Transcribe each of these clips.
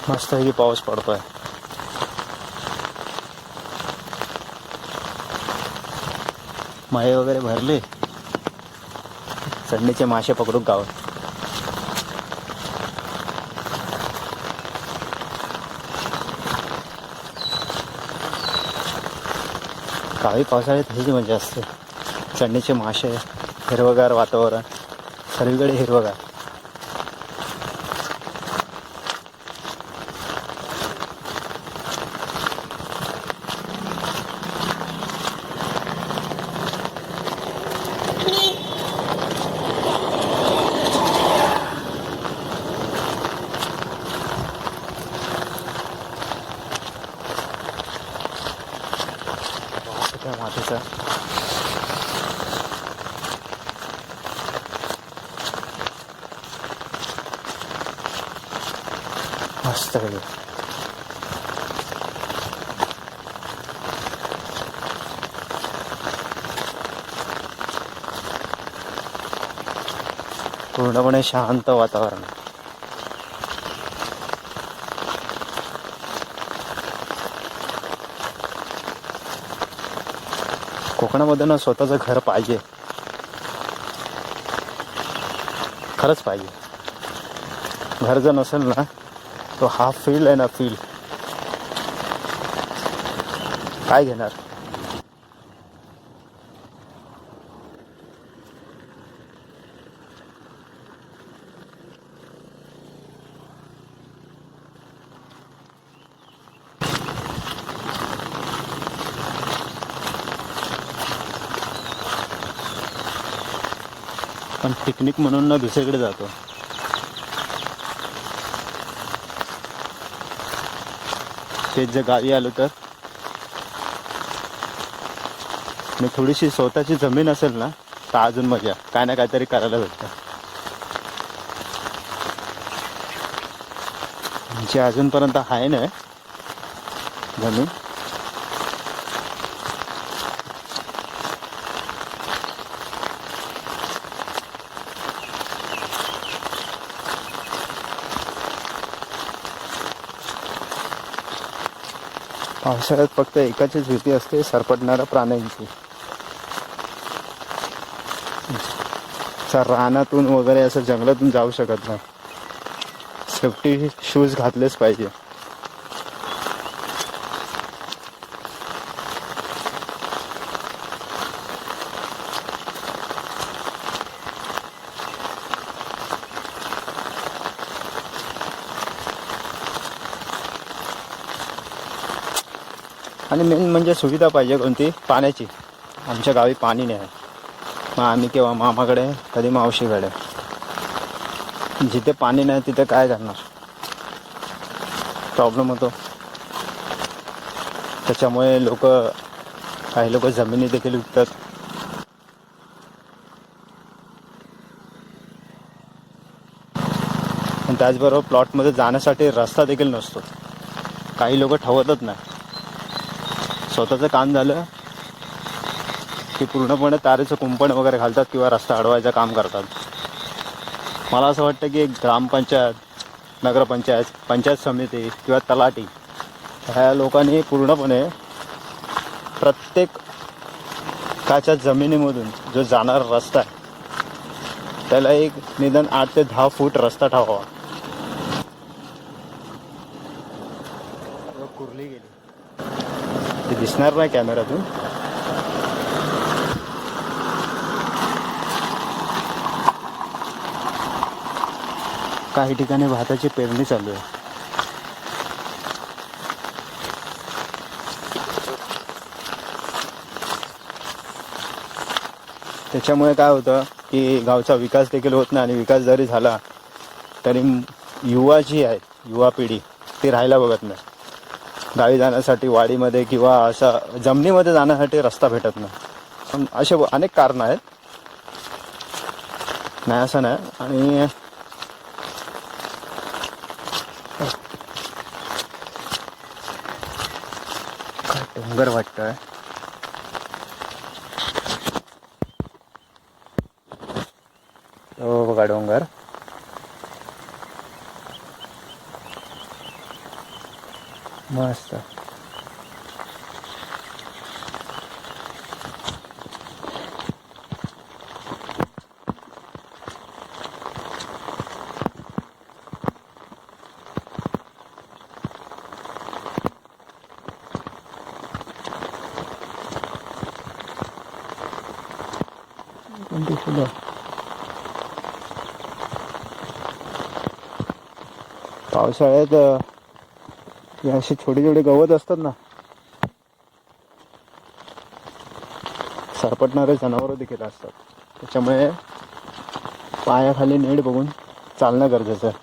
मस्त आहे की पाऊस पडतोय. मळे वगैरे भरले. चढणीचे मासे पकडू गावात. काही पावसाळ्यात हीच मजा असते. चढणीचे मासे, हिरवगार वातावरण, सर्वीकडे हिरवगार. त्या मातीचा मस्त आहे. पूर्णपणे शांत वातावरण. कोकणामध्ये ना स्वतःचं घर पाहिजे, खरंच पाहिजे. घर जर नसेल ना, तो हा फील आहे ना, फील काय घेणार. पण पिकनिक म्हणून ना दुसरीकडे जातो. तेच जर गावी आलो तर, आणि थोडीशी स्वतःची जमीन असेल ना, तर अजून मजा. काय ना काहीतरी करायला भेटतं. म्हणजे अजूनपर्यंत आहे ना जमीन. पावसाळ्यात फक्त एकाचीच भीती असते, सरपटणाऱ्या प्राण्यांची. रानातून वगैरे असं जंगलातून जाऊ शकत नाही. सेफ्टी शूज घातलेच पाहिजे. आणि मेन म्हणजे सुविधा पाहिजे कोणती, पाण्याची. आमच्या गावी पाणी नाही आहे. मग आम्ही केव्हा मामाकडे, कधी मावशीकडे. जिथे पाणी नाही तिथे काय करणार, प्रॉब्लेम होतो. त्याच्यामुळे काही लोक जमिनी देखील विकतात. आणि त्याचबरोबर प्लॉटमध्ये जाण्यासाठी रस्ता देखील नसतो. काही लोक ठेवतच नाही. स्वतःचं काम झालं की पूर्णपणे तारेचं कुंपण वगैरे घालतात किंवा रस्ता अडवायचं काम करतात. मला असं वाटतं की ग्रामपंचायत, नगरपंचायत, पंचायत समिती किंवा तलाठी ह्या लोकांनी पूर्णपणे प्रत्येकाच्या जमिनीमधून जो जाणारा रस्ता आहे त्याला एक निदान 8 ते 10 फूट रस्ता ठेवावा. कुर्ली गेली ते दिसणार नाही कॅमेऱ्यातून. काही ठिकाणी भाताची पेरणी चालू आहे. त्याच्यामुळे काय होतं की गावचा विकास देखील होत नाही. आणि विकास जरी झाला तरी युवा जी आहे, युवा पिढी, ती राहायला बघत नाही. गावी जाण्यासाठी वाडीमध्ये किंवा अशा जमिनीमध्ये जाण्यासाठी रस्ता भेटत नाही. असे अनेक कारणं आहेत, नाही असं नाही. आणि डोंगर वाटतंय. हो बघा डोंगर. मस्त. कोणती फुलं? पावसाळ्यात हे असे छोटे छोटे गवत असतात ना, सरपटणारे जनावरं देखील असतात. त्याच्यामुळे पायाखाली नीट बघून चालणं गरजेचं आहे.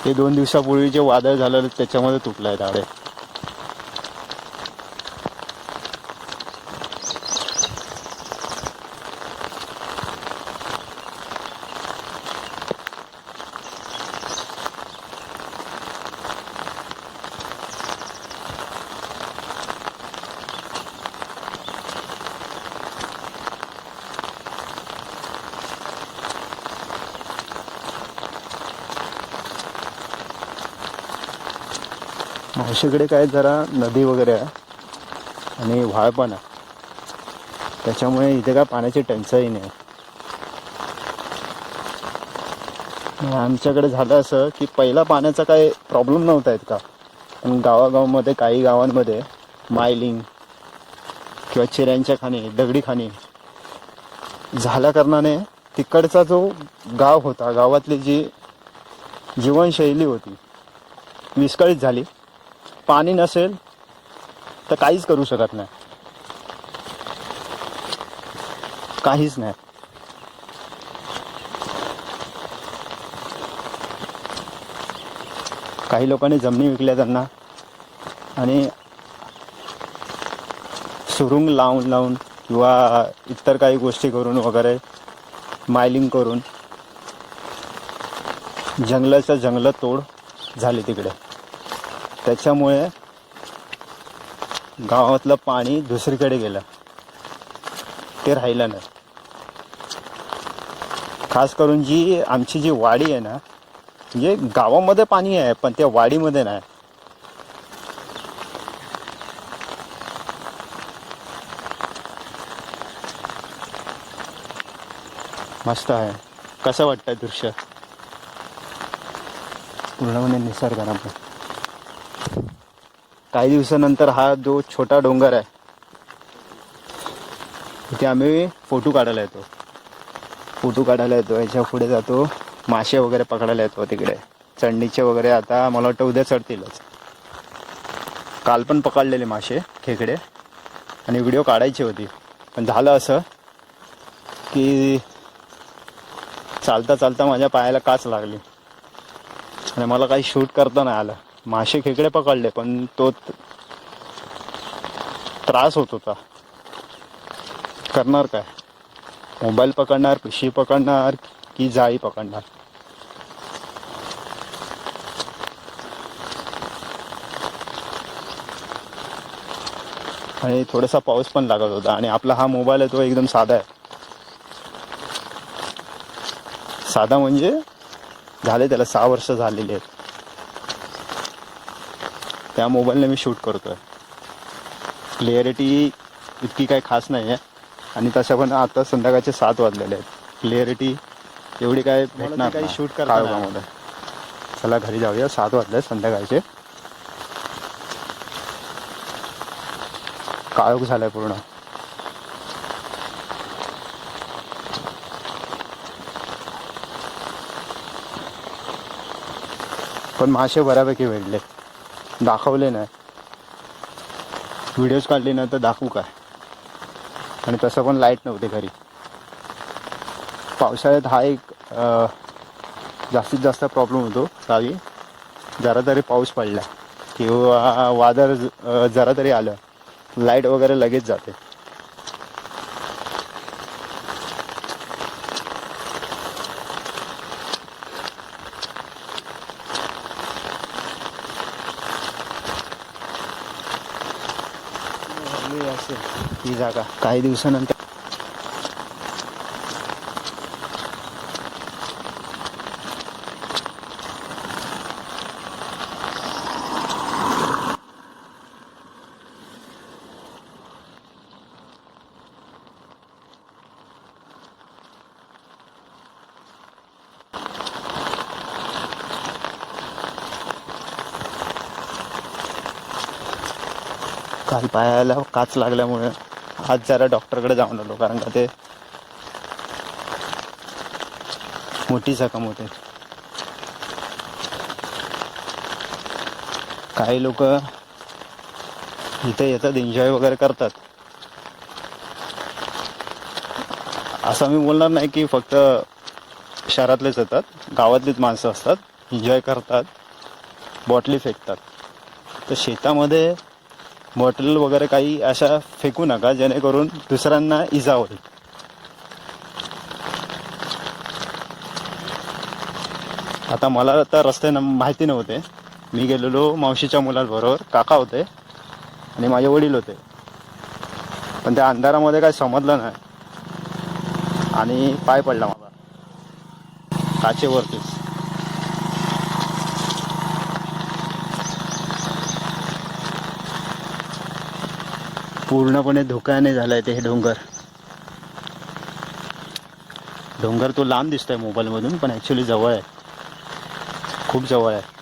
ते 2 दिवसापूर्वी जे वादळ झालं त्याच्यामध्ये तुटलं आहे झाडे. मावशीकडे काय जरा नदी वगैरे आहे आणि व्हाळ पण आहे, त्याच्यामुळे इथे काय पाण्याची टंचाई नाही. आमच्याकडे झालं असं की पहिला पाण्याचा काही प्रॉब्लेम नव्हता इतका, पण गावागावामध्ये काही गावांमध्ये मायलिंग किंवा चिऱ्यांच्या खाणी, दगडी खाणी झाल्या कारणाने तिकडचा जो गाव होता, गावातली जी जीवनशैली होती विस्कळीत झाली. पाणी नसेल तर काहीच करू शकत नाही, काहीच नाही. काही लोकांनी जमिनी विकल्या त्यांना, आणि सुरुंग लावून लावून किंवा इतर काही गोष्टी करून वगैरे मायलिंग करून जंगलाचं जंगलं तोड झाली तिकडे. त्याच्यामुळे गावातलं पाणी दुसरीकडे गेलं, ते राहिलं नाही. खास करून जी आमची जी वाडी आहे ना, म्हणजे गावामध्ये पाणी आहे पण त्या वाडीमध्ये नाही. मस्त आहे. कसं वाटतंय दृश्य? पूर्णपणे निसर्गामध्ये. काही दिवसानंतर हा जो छोटा डोंगर आहे तिथे आम्ही फोटो काढायला येतो. याच्या पुढे जातो, मासे वगैरे पकडायला येतो तिकडे. चढणीचे वगैरे आता मला वाटतं उद्या चढतीलच. काल पण पकडलेले मासे, खेकडे, आणि व्हिडिओ काढायची होती. पण झालं असं की चालता चालता माझ्या पायाला काच लागली आणि मला काही शूट करता नाही आलं. मासे खेकडे पकडले पण तो त्रास होत होता. करणार काय? मोबाईल पकडणार, पिशवी पकडणार की जाळी पकडणार? आणि थोडासा पाऊस पण लागत होता, आणि आपला हा मोबाईल आहे तो एकदम साधा आहे. साधा म्हणजे झाले त्याला 6 वर्ष झालेली आहेत. त्या मोबाईलने मी शूट करतोय. क्लिअरिटी इतकी काही खास नाही आहे, आणि तशा पण आता संध्याकाळचे 7 वाजलेले आहेत. क्लिअरिटी एवढी काय भेटणार काही शूट करता. चला घरी जाऊया, 7 वाजले संध्याकाळचे. काळोख झालाय पूर्ण. पण मासे बऱ्यापैकी भेटले. दाखवले नाही, व्हिडिओज काढले नाही तर दाखवू काय? आणि तसं पण लाईट नव्हते घरी. पावसाळ्यात हा एक जास्तीत जास्त प्रॉब्लेम होतो गावी. जरा तरी पाऊस पडला किंवा वादळ जरा तरी आलं, लाईट वगैरे लगेच जाते. ही जागा काही दिवसानंतर काल पायाला काच लागल्यामुळे आज जरा डॉक्टरकडे जाऊन आलो, कारण का ते मोठी जखम होते. काही लोक इथे येतात, एन्जॉय वगैरे करतात. असं मी बोलणार नाही की फक्त शहरातलेच येतात, गावातलीच माणसं असतात, एन्जॉय करतात, बॉटली फेकतात. तर शेतामध्ये बॉटल वगैरे काही अशा फेकू नका जेणेकरून दुसऱ्यांना इजा होईल. आता मला तर रस्ते माहिती नव्हते. मी गेलेलो मावशीच्या मुलांबरोबर, काका होते आणि माझे वडील होते. पण त्या अंधारामध्ये काही समजलं नाही आणि पाय पडला मला काचेवरतीच. पूर्णपणे धोक्याने झालाय ते हे डोंगर. डोंगर तो लांब दिसतोय मोबाईलमधून, पण ॲक्च्युली जवळ आहे, खूप जवळ आहे.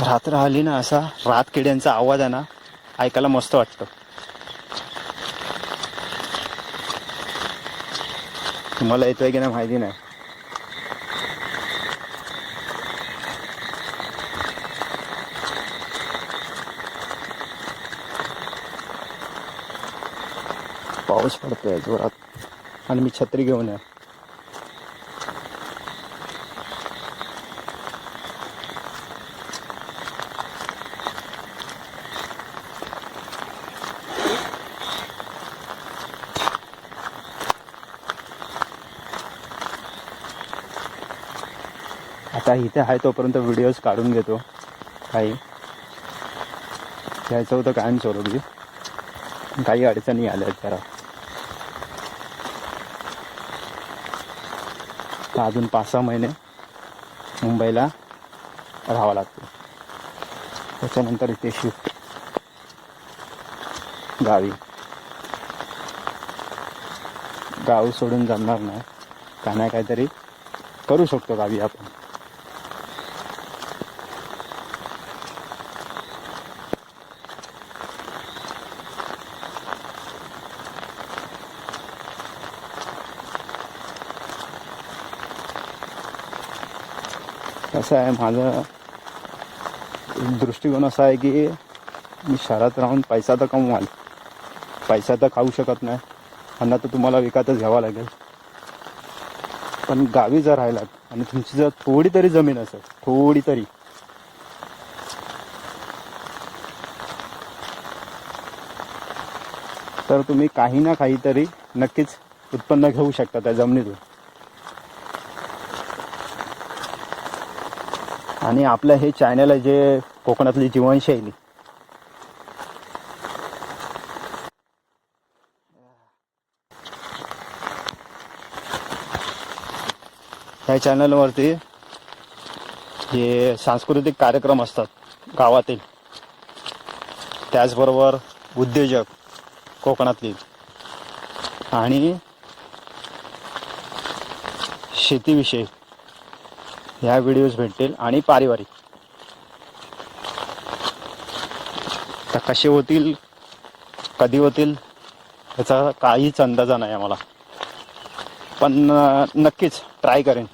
रात्र आली ना, असा रातकिड्यांचा आवाज आहे ना, ऐकायला मस्त वाटतं. तुम्हाला येतोय की नाही माहिती नाही. पाऊस पडतोय जोरात आणि मी छत्री घेऊन आहे. आता इथे आहे तोपर्यंत व्हिडिओज काढून घेतो. काही घ्यायचं होतं कायमस्वरूपी, काही अडचणी आल्या आहेत जरा. तर अजून 5-6 महिने मुंबईला राहावं लागतं, त्याच्यानंतर इथे शिफ्ट गावी. गाव सोडून जमणार नाही, का नाही काहीतरी करू शकतो गावी आपण. कसं आहे, माझं दृष्टिकोन असा आहे की मी शहरात राहून पैसा तर कमवाल, पैसा तर खाऊ शकत नाही, अन्न तर तुम्हाला विकतच घ्यावा लागेल. पण गावी जर राहिलात आणि तुमची जर थोडी तरी जमीन असेल, थोडी तरी, तर तुम्ही काही ना काहीतरी नक्कीच उत्पन्न घेऊ शकता त्या जमिनीतून. आणि आपलं हे चॅनल आहे जे कोकणातली जीवनशैली, ह्या चॅनलवरती जे सांस्कृतिक कार्यक्रम असतात गावातील, त्याचबरोबर उद्योजक कोकणातली आणि शेतीविषयी ह्या व्हिडिओज भेटतील. आणि पारिवारिक तर कसे होतील, कधी होतील याचा काहीच अंदाजा नाही आम्हाला, पण नक्कीच ट्राय करेन.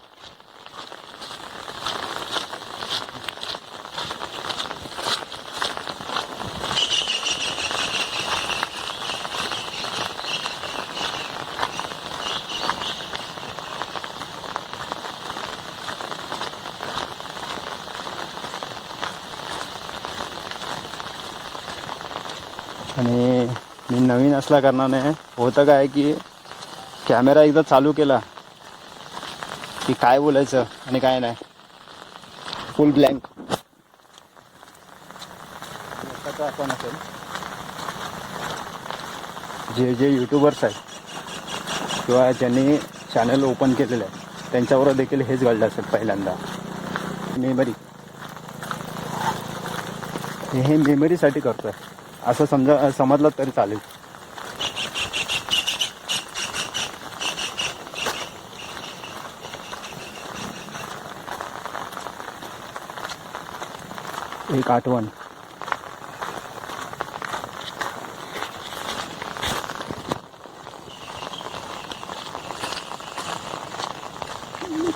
आणि मी नवीन असल्या कारणाने होतं काय की कॅमेरा एकदा चालू केला की काय बोलायचं आणि काय नाही, फुल ब्लँक. आपण असेल जे जे यूट्यूबर्स आहेत किंवा ज्यांनी चॅनल ओपन केलेलं आहे त्यांच्यावर देखील हेच घडलं असेल पहिल्यांदा. मेमरी, हे मेमरीसाठी करतो आहे असं समजलं तरी चालेल. एक आठवण.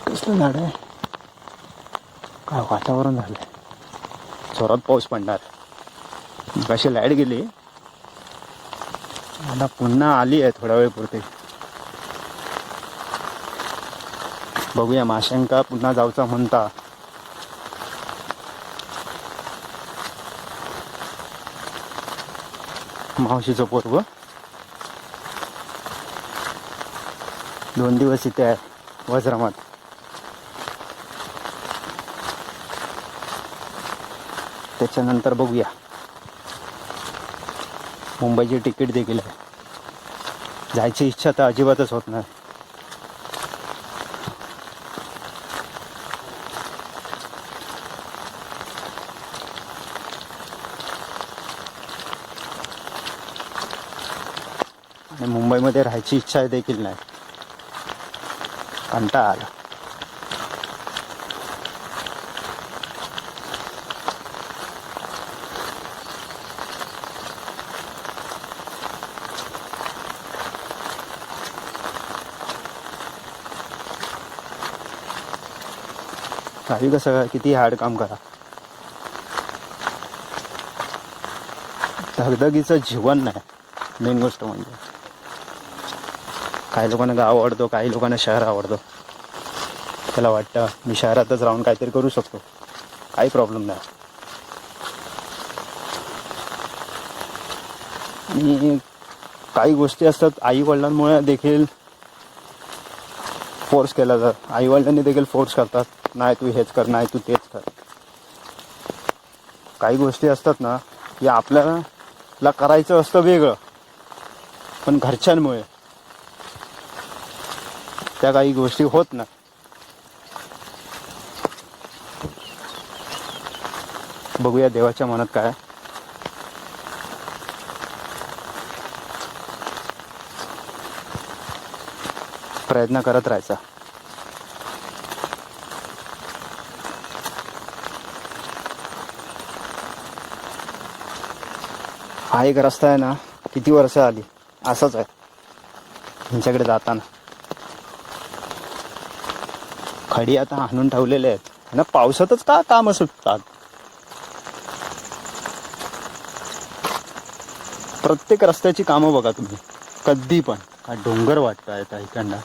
कसलं झाड आहे, काय वातावरण झालंय, जोरात पाऊस पडणार. कशी लाईट गेली, आता पुन्हा आली आहे थोड्या वेळपुरती. बघूया, माशंका पुन्हा जाऊचा म्हणता. मावशीचं पोरग 2 दिवस इथे आहे वज्रामात. त्याच्यानंतर बघूया. मुंबईची तिकीट देखील आहे. जायची इच्छा तर अजिबातच होत नाही. आणि मुंबईमध्ये राहायची इच्छा देखील नाही. कंटाळा आला. काही कसं किती हार्ड काम करा, धगधगीचं जीवन नाही. मेन गोष्ट म्हणजे काही लोकांना गाव आवडतो, काही लोकांना शहर आवडतं. त्याला वाटतं मी शहरातच राहून काहीतरी करू शकतो, काही प्रॉब्लेम नाही. आणि काही गोष्टी असतात आईवडिलांमुळे देखील फोर्स केला जातं. आईवडिलांनी देखील फोर्स करतात, नाही तू हेच कर, नाही तू तेच कर. काही गोष्टी असतात ना की आपल्याला करायचं असतं वेगळं, पण घरच्यांमुळे त्या काही गोष्टी होत नाही. बघूया देवाच्या मनात काय. प्रयत्न करत राहायचा. हा एक रस्ता आहे ना, किती वर्ष आली असाच आहे. त्यांच्याकडे जाताना खडी आता आणून ठेवलेले आहेत ना, पावसातच का काम सुटतात. प्रत्येक रस्त्याची कामं बघा तुम्ही, कधी पण काय डोंगर वाटतं येतात इकडनं.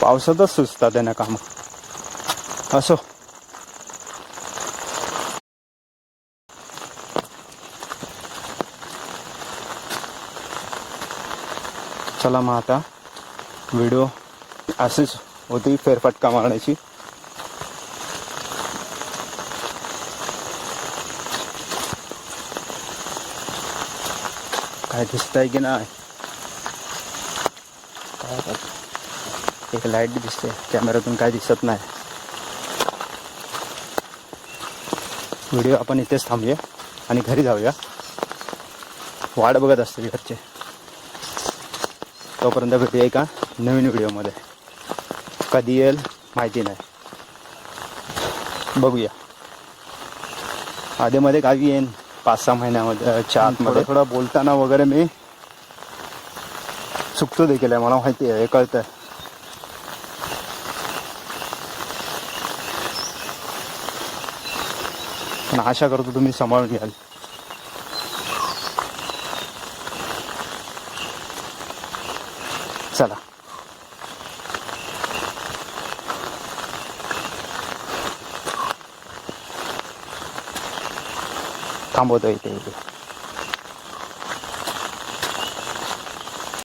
पावसातच सुचतात त्यांना काम. असो, चला मग आता व्हिडिओ अशीच होती, फेरफटका मारण्याची. काय दिसतंय की नाही, काय एक लाईट दिसते कॅमेऱ्यातून, काय दिसत नाही. व्हिडिओ आपण इथेच थांबूया आणि घरी जाऊया. वाट बघत असते घरचे. तोपर्यंत भेटूया एका नवीन व्हिडिओमध्ये. कधी येईल माहिती नाही, बघूया. आधीमध्ये गावी येईन 5-6 महिन्यामध्ये, 4 थोडा बोलताना वगैरे मी चुकतो देखील आहे, मला माहिती आहे, हे कळतं. पण आशा करतो तुम्ही सांभाळून घ्याल. चला, थांबवतो इथे.